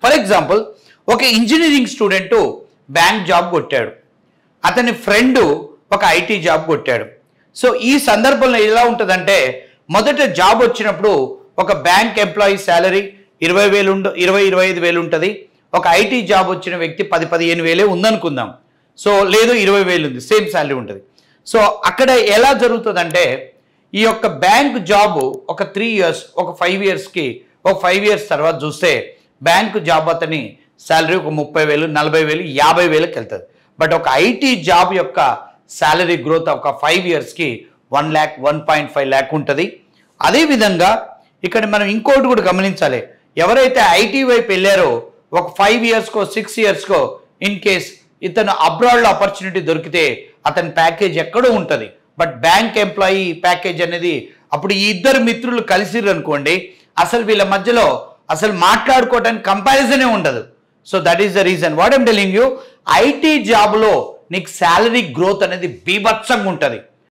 For example ఒక engineering student bank job కొట్టాడు, అతని ఫ్రెండ్ ఒక ఐటీ జాబ్ కొట్టాడు. సో ఈ సందర్భంలో ఎలా ఉంటుందంటే మొదట జాబ్ వచ్చినప్పుడు ఒక బ్యాంక్ ఎంప్లాయీ శాలరీ 20,000 ఉంటుంది. ఒక ఐటీ జాబ్ వచ్చిన వ్యక్తి 10-15,000 ఉందనుకుందాం. సో లేదు 20,000 ఉంది, సేమ్ శాలరీ ఉంటుంది. సో అక్కడ ఎలా జరుగుతుందంటే ఈ యొక్క బ్యాంక్ జాబ్ ఒక 3 years ఒక 5 yearsకి ఒక 5 years తర్వాత చూస్తే బ్యాంక్ జాబ్ అతని శాలరీ ఒక 30,000, 40,000, 50,000కి వెళ్తుంది. బట్ ఒక ఐటీ జాబ్ యొక్క శాలరీ గ్రోత్ ఒక 5 yearsకి 1 lakh, 1.5 lakh ఉంటుంది. అదేవిధంగా ఇక్కడ మనం ఇంకోటి కూడా గమనించాలి. ఎవరైతే ఐటీ వైపు వెళ్ళారో ఒక 5 yearsకో 6 yearsకో ఇన్ కేస్ ఇతను అబ్రాడ్లో ఆపర్చునిటీ దొరికితే అతని ప్యాకేజ్ ఎక్కడో ఉంటుంది. బట్ బ్యాంక్ ఎంప్లాయీ ప్యాకేజ్ అనేది అప్పుడు ఈ ఇద్దరు మిత్రులు కలిసిర్రు అనుకోండి, అసలు వీళ్ళ మధ్యలో అసలు మాట్లాడుకోవడానికి కంపారిజనే ఉండదు. So that is the reason what I'm telling you. IT జాబ్లో నీకు శాలరీ గ్రోత్ అనేది బీభత్సంగా ఉంటుంది.